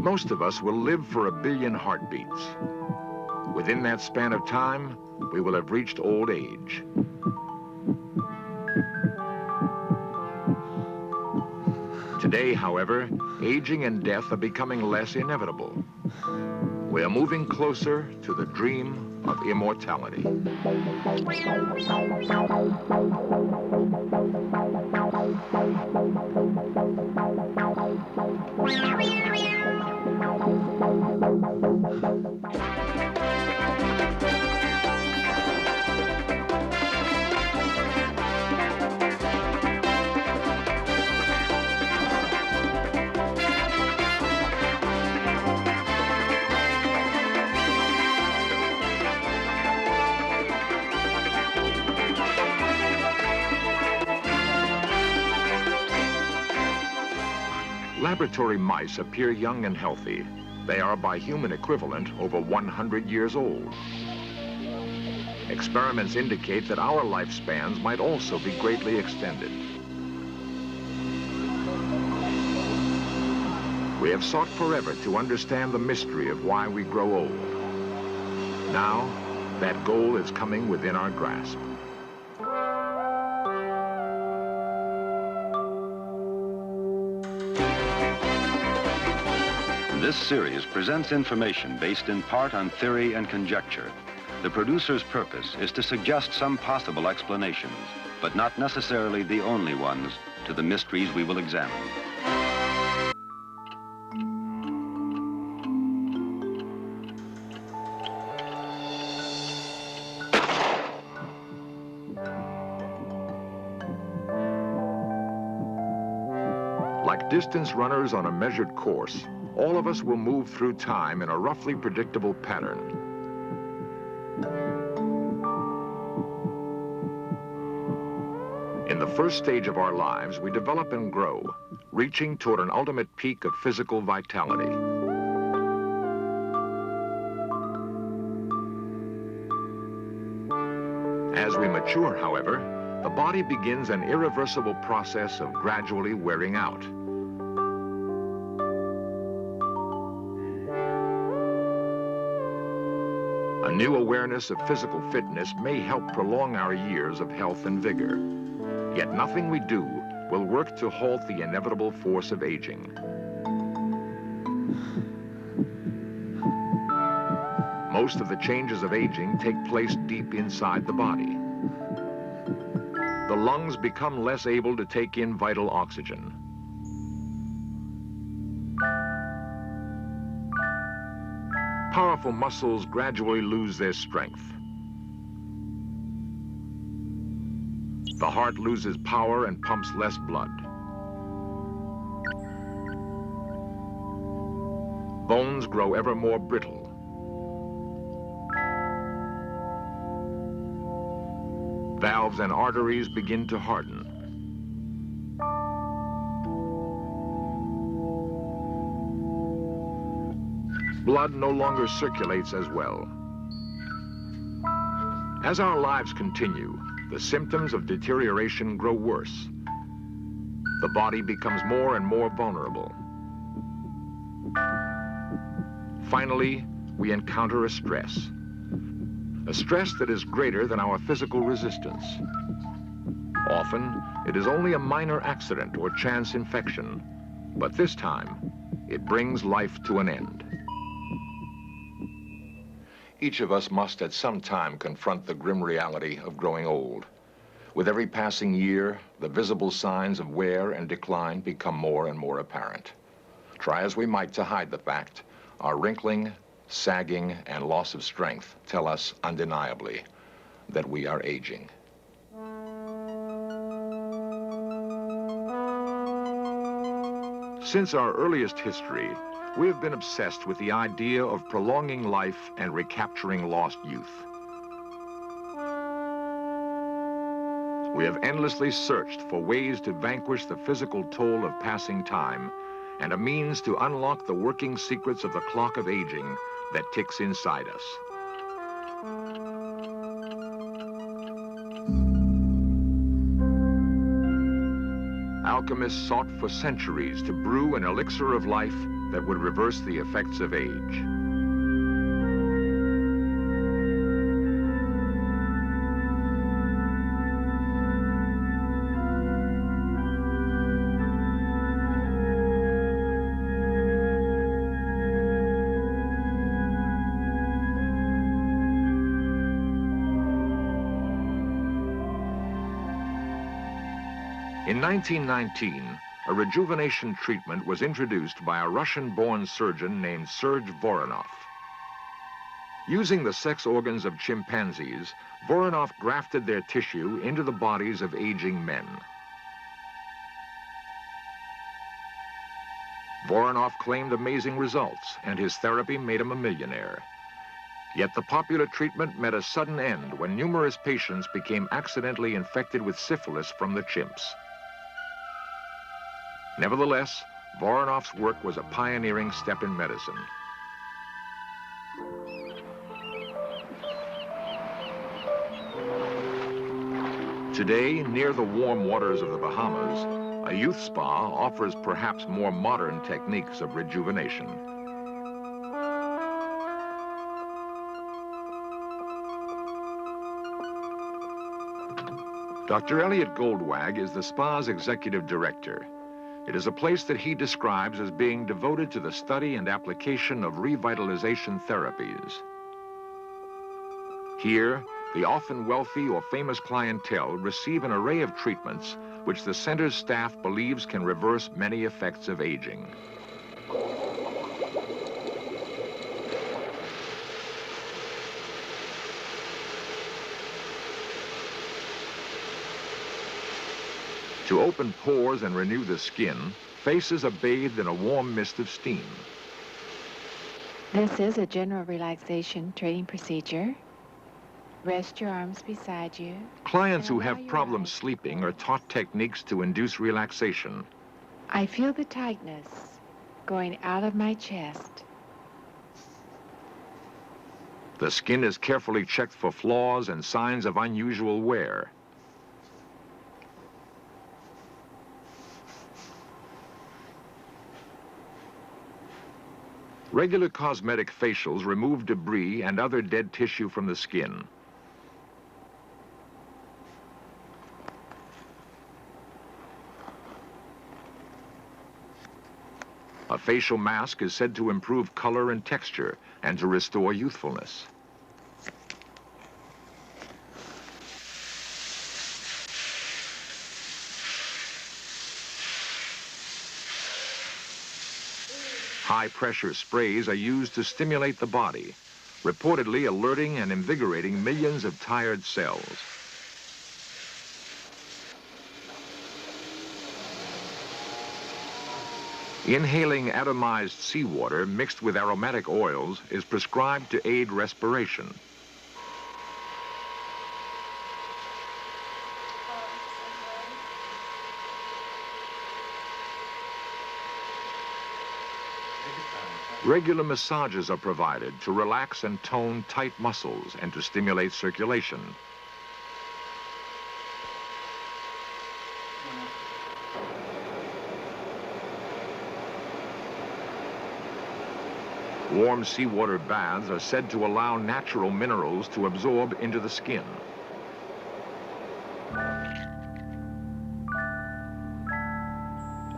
Most of us will live for 1 billion heartbeats. Within that span of time, we will have reached old age. Today, however, aging and death are becoming less inevitable. We are moving closer to the dream of immortality. Laboratory mice appear young and healthy. They are, by human equivalent, over 100 years old. Experiments indicate that our lifespans might also be greatly extended. We have sought forever to understand the mystery of why we grow old. Now, that goal is coming within our grasp. This series presents information based in part on theory and conjecture. The producer's purpose is to suggest some possible explanations, but not necessarily the only ones, to the mysteries we will examine. Like distance runners on a measured course, all of us will move through time in a roughly predictable pattern. In the first stage of our lives, we develop and grow, reaching toward an ultimate peak of physical vitality. As we mature, however, the body begins an irreversible process of gradually wearing out. A new awareness of physical fitness may help prolong our years of health and vigor. Yet nothing we do will work to halt the inevitable force of aging. Most of the changes of aging take place deep inside the body. The lungs become less able to take in vital oxygen. Powerful muscles gradually lose their strength. The heart loses power and pumps less blood. Bones grow ever more brittle. Valves and arteries begin to harden. Blood no longer circulates as well. As our lives continue, the symptoms of deterioration grow worse. The body becomes more and more vulnerable. Finally, we encounter a stress that is greater than our physical resistance. Often, it is only a minor accident or chance infection, but this time, it brings life to an end. Each of us must at some time confront the grim reality of growing old. With every passing year, the visible signs of wear and decline become more and more apparent. Try as we might to hide the fact, our wrinkling, sagging, and loss of strength tell us undeniably that we are aging. Since our earliest history, we have been obsessed with the idea of prolonging life and recapturing lost youth. We have endlessly searched for ways to vanquish the physical toll of passing time and a means to unlock the working secrets of the clock of aging that ticks inside us. Alchemists sought for centuries to brew an elixir of life that would reverse the effects of age. In 1919, a rejuvenation treatment was introduced by a Russian-born surgeon named Serge Voronov. Using the sex organs of chimpanzees, Voronov grafted their tissue into the bodies of aging men. Voronov claimed amazing results, and his therapy made him a millionaire. Yet the popular treatment met a sudden end when numerous patients became accidentally infected with syphilis from the chimps. Nevertheless, Voronov's work was a pioneering step in medicine. Today, near the warm waters of the Bahamas, a youth spa offers perhaps more modern techniques of rejuvenation. Dr. Elliot Goldwag is the spa's executive director. It is a place that he describes as being devoted to the study and application of revitalization therapies. Here, the often wealthy or famous clientele receive an array of treatments which the center's staff believes can reverse many effects of aging. To open pores and renew the skin, faces are bathed in a warm mist of steam. This is a general relaxation training procedure. Rest your arms beside you. Clients who have problems sleeping are taught techniques to induce relaxation. I feel the tightness going out of my chest. The skin is carefully checked for flaws and signs of unusual wear. Regular cosmetic facials remove debris and other dead tissue from the skin. A facial mask is said to improve color and texture and to restore youthfulness. High-pressure sprays are used to stimulate the body, reportedly alerting and invigorating millions of tired cells. Inhaling atomized seawater mixed with aromatic oils is prescribed to aid respiration. Regular massages are provided to relax and tone tight muscles and to stimulate circulation. Warm seawater baths are said to allow natural minerals to absorb into the skin.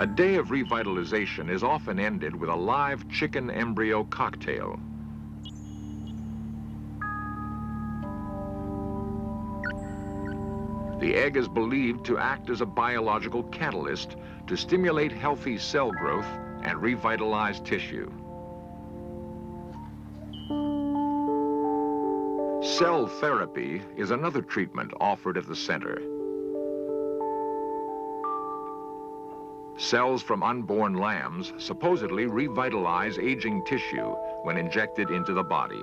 A day of revitalization is often ended with a live chicken embryo cocktail. The egg is believed to act as a biological catalyst to stimulate healthy cell growth and revitalize tissue. Cell therapy is another treatment offered at the center. Cells from unborn lambs supposedly revitalize aging tissue when injected into the body.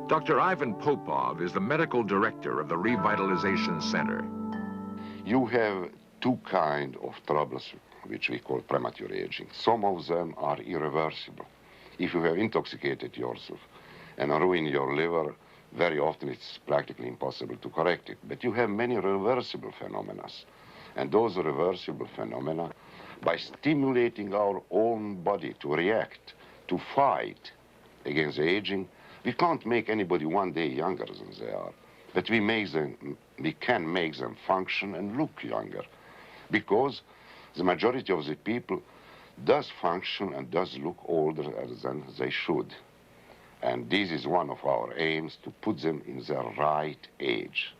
Dr. Ivan Popov is the medical director of the Revitalization Center. You have two kinds of troubles which we call premature aging. Some of them are irreversible. If you have intoxicated yourself and ruined your liver, very often it's practically impossible to correct it. But you have many reversible phenomena. And those reversible phenomena, by stimulating our own body to react, to fight against aging, we can't make anybody one day younger than they are. But we can make them function and look younger, because the majority of the people does function and does look older than they should. And this is one of our aims, to put them in their right age.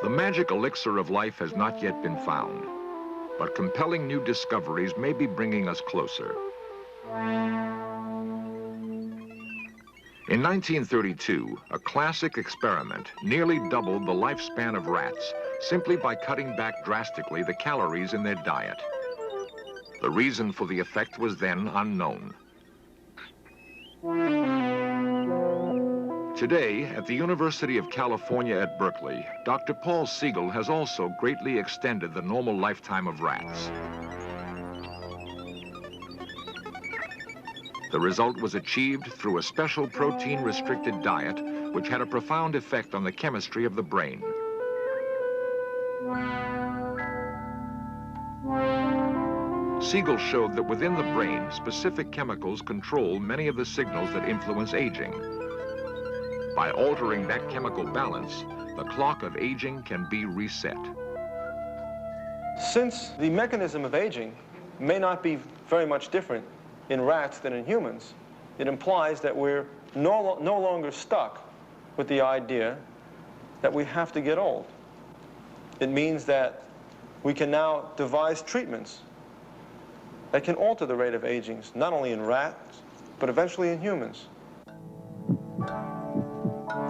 The magic elixir of life has not yet been found, but compelling new discoveries may be bringing us closer. In 1932, a classic experiment nearly doubled the lifespan of rats simply by cutting back drastically the calories in their diet. The reason for the effect was then unknown. Today, at the University of California at Berkeley, Dr. Paul Siegel has also greatly extended the normal lifetime of rats. The result was achieved through a special protein-restricted diet, which had a profound effect on the chemistry of the brain. Siegel showed that within the brain, specific chemicals control many of the signals that influence aging. By altering that chemical balance, the clock of aging can be reset. Since the mechanism of aging may not be very much different in rats than in humans, it implies that we're no longer stuck with the idea that we have to get old. It means that we can now devise treatments that can alter the rate of aging, not only in rats, but eventually in humans.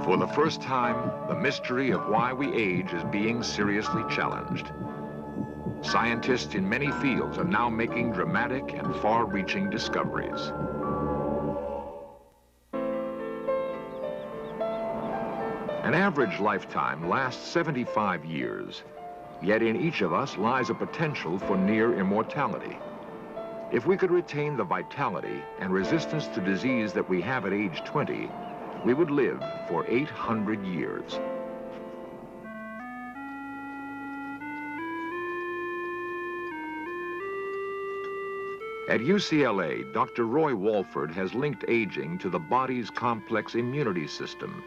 For the first time, the mystery of why we age is being seriously challenged. Scientists in many fields are now making dramatic and far-reaching discoveries. An average lifetime lasts 75 years, yet in each of us lies a potential for near immortality. If we could retain the vitality and resistance to disease that we have at age 20, we would live for 800 years. At UCLA, Dr. Roy Walford has linked aging to the body's complex immunity system.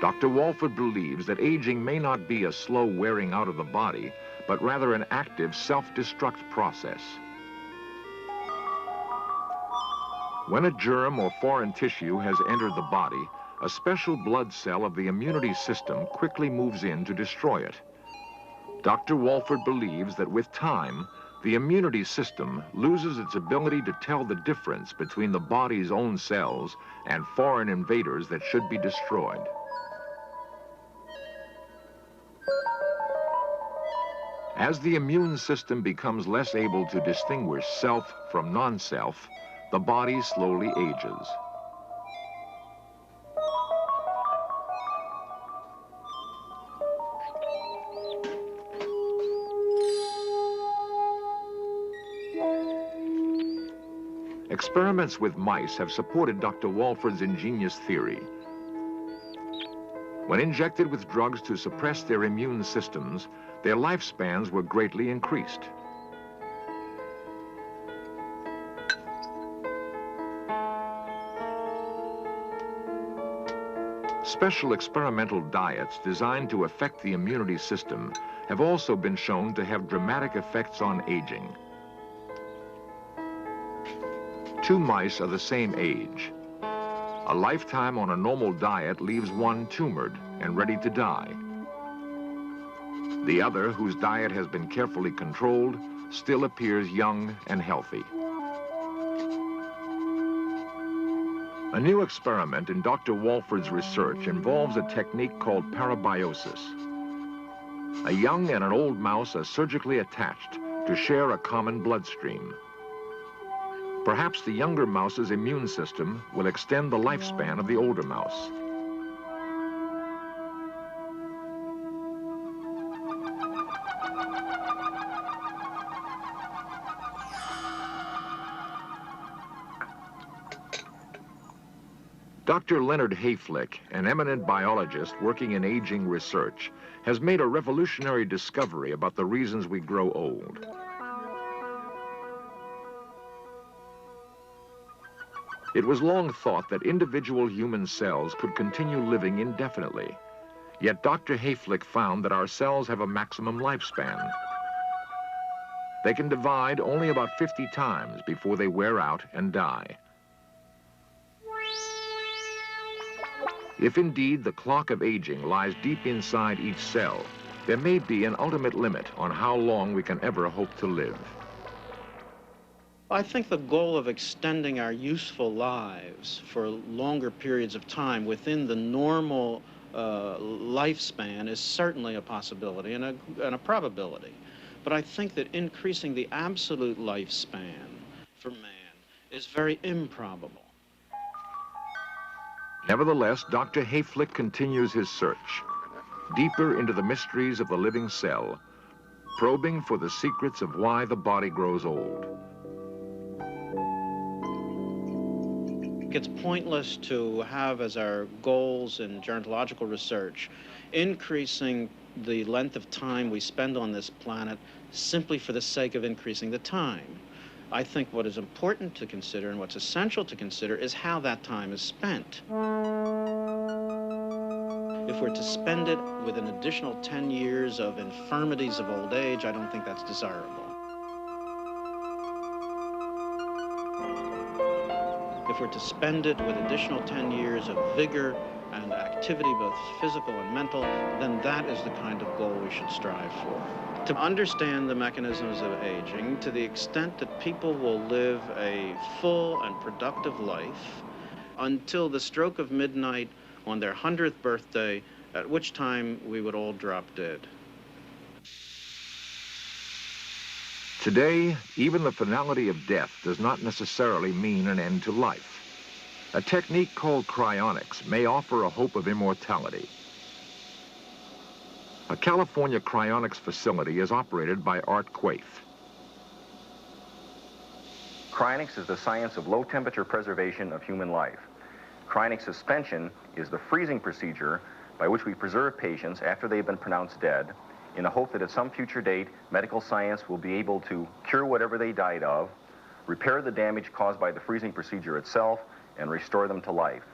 Dr. Walford believes that aging may not be a slow wearing out of the body, but rather an active self-destruct process. When a germ or foreign tissue has entered the body, a special blood cell of the immunity system quickly moves in to destroy it. Dr. Walford believes that with time, the immunity system loses its ability to tell the difference between the body's own cells and foreign invaders that should be destroyed. As the immune system becomes less able to distinguish self from non-self, the body slowly ages. Experiments with mice have supported Dr. Walford's ingenious theory. When injected with drugs to suppress their immune systems, their lifespans were greatly increased. Special experimental diets designed to affect the immunity system have also been shown to have dramatic effects on aging. Two mice are the same age. A lifetime on a normal diet leaves one tumored and ready to die. The other, whose diet has been carefully controlled, still appears young and healthy. A new experiment in Dr. Walford's research involves a technique called parabiosis. A young and an old mouse are surgically attached to share a common bloodstream. Perhaps the younger mouse's immune system will extend the lifespan of the older mouse. Dr. Leonard Hayflick, an eminent biologist working in aging research, has made a revolutionary discovery about the reasons we grow old. It was long thought that individual human cells could continue living indefinitely. Yet Dr. Hayflick found that our cells have a maximum lifespan. They can divide only about 50 times before they wear out and die. If indeed the clock of aging lies deep inside each cell, there may be an ultimate limit on how long we can ever hope to live. I think the goal of extending our useful lives for longer periods of time within the normal lifespan is certainly a possibility and a probability. But I think that increasing the absolute lifespan for man is very improbable. Nevertheless, Dr. Hayflick continues his search, deeper into the mysteries of the living cell, probing for the secrets of why the body grows old. It's pointless to have as our goals in gerontological research increasing the length of time we spend on this planet simply for the sake of increasing the time. I think what is important to consider and what's essential to consider is how that time is spent. If we're to spend it with an additional 10 years of infirmities of old age, I don't think that's desirable. If we're to spend it with additional 10 years of vigor and activity, both physical and mental, then that is the kind of goal we should strive for. To understand the mechanisms of aging, to the extent that people will live a full and productive life until the stroke of midnight on their 100th birthday, at which time we would all drop dead. Today, even the finality of death does not necessarily mean an end to life. A technique called cryonics may offer a hope of immortality. A California cryonics facility is operated by Art Quaife. Cryonics is the science of low-temperature preservation of human life. Cryonic suspension is the freezing procedure by which we preserve patients after they've been pronounced dead in the hope that at some future date, medical science will be able to cure whatever they died of, repair the damage caused by the freezing procedure itself, and restore them to life.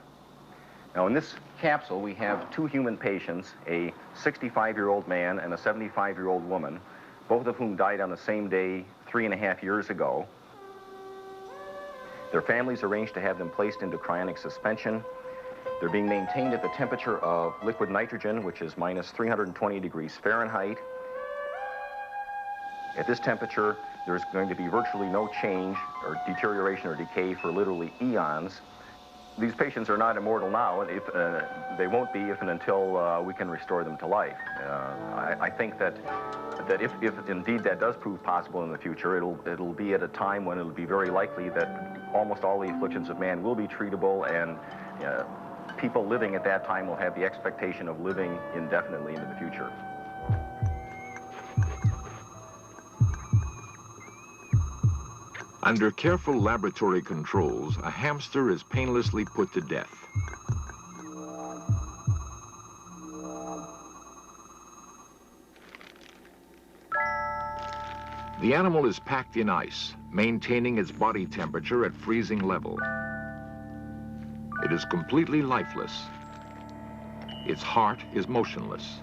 Now, in this capsule, we have two human patients, a 65-year-old man and a 75-year-old woman, both of whom died on the same day 3.5 years ago. Their families arranged to have them placed into cryonic suspension. They're being maintained at the temperature of liquid nitrogen, which is minus 320 degrees Fahrenheit. At this temperature, there's going to be virtually no change or deterioration or decay for literally eons. These patients are not immortal now. They won't be if and until we can restore them to life. I think that if indeed that does prove possible in the future, it'll be at a time when it'll be very likely that almost all the afflictions of man will be treatable, and people living at that time will have the expectation of living indefinitely into the future. Under careful laboratory controls, a hamster is painlessly put to death. The animal is packed in ice, maintaining its body temperature at freezing level. It is completely lifeless. Its heart is motionless.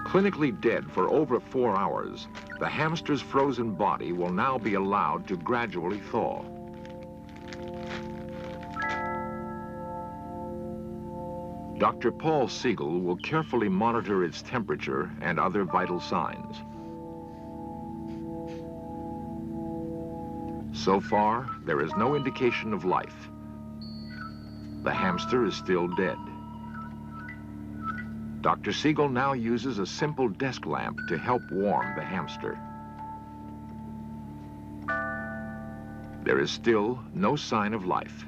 Clinically dead for over 4 hours, the hamster's frozen body will now be allowed to gradually thaw. Dr. Paul Siegel will carefully monitor its temperature and other vital signs. So far, there is no indication of life. The hamster is still dead. Dr. Siegel now uses a simple desk lamp to help warm the hamster. There is still no sign of life.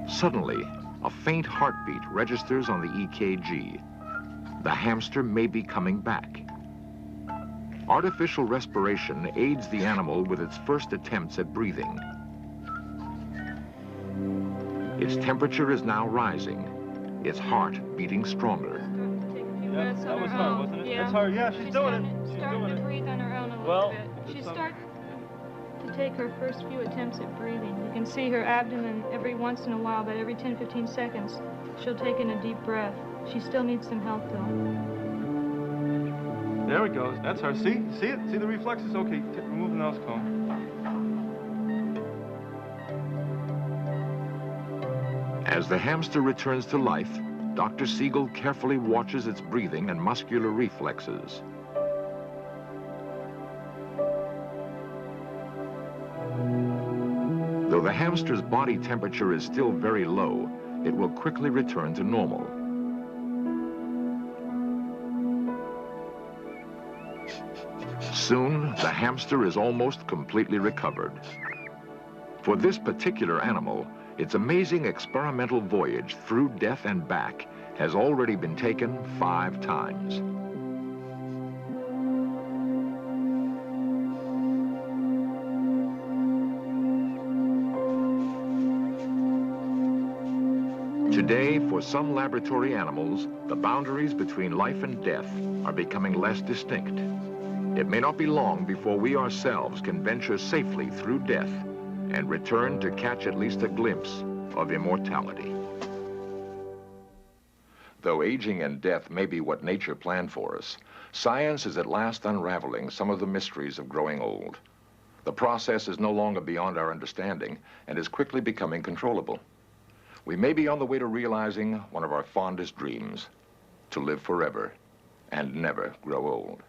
Suddenly, a faint heartbeat registers on the EKG. The hamster may be coming back. Artificial respiration aids the animal with its first attempts at breathing. Its temperature is now rising, its heart beating stronger. Yeah, that was her, wasn't it? Yeah. That's her. Yeah, she's doing it. She's starting doing to it. breathe on her own a Well, little bit. She's it's starting to take her first few attempts at breathing. You can see her abdomen every once in a while, about every 10, 15 seconds. She'll take in a deep breath. She still needs some help, though. There it goes. That's her. See? See it? See the reflexes? Okay, remove the nose cone. As the hamster returns to life, Dr. Siegel carefully watches its breathing and muscular reflexes. Though the hamster's body temperature is still very low, it will quickly return to normal. Soon, the hamster is almost completely recovered. For this particular animal, its amazing experimental voyage through death and back has already been taken 5 times. Today, for some laboratory animals, the boundaries between life and death are becoming less distinct. It may not be long before we ourselves can venture safely through death and return to catch at least a glimpse of immortality. Though aging and death may be what nature planned for us, science is at last unraveling some of the mysteries of growing old. The process is no longer beyond our understanding and is quickly becoming controllable. We may be on the way to realizing one of our fondest dreams, to live forever and never grow old.